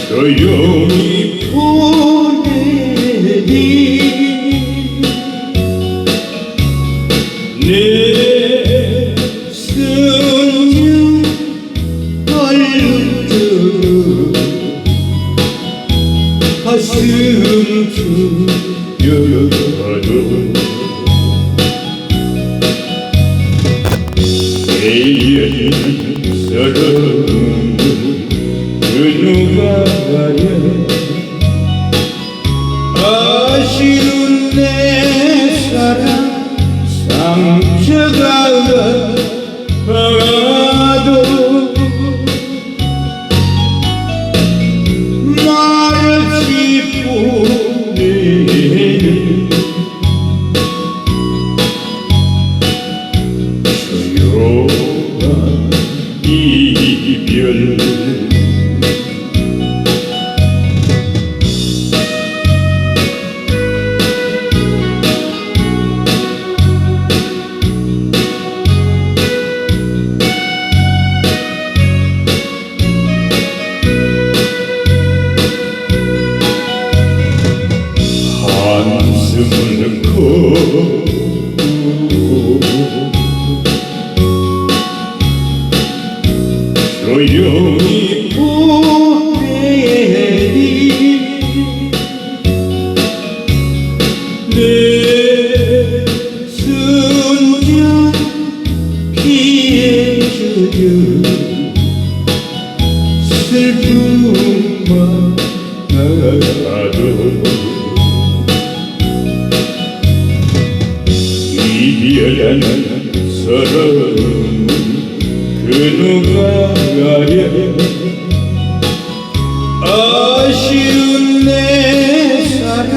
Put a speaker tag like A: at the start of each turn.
A: 조용히 보내리 내 성령 얼른 가슴 죽여가도 내일 서러운 그 누가 아쉬운 내 사랑 상처가 가도 말없이 보내는 조용한 이별 한숨을 넣고 조용히 보내리 내 순정 피해주려 슬픔만 나도 이별한 서러움 그 누가 가려 아쉬운 내 사랑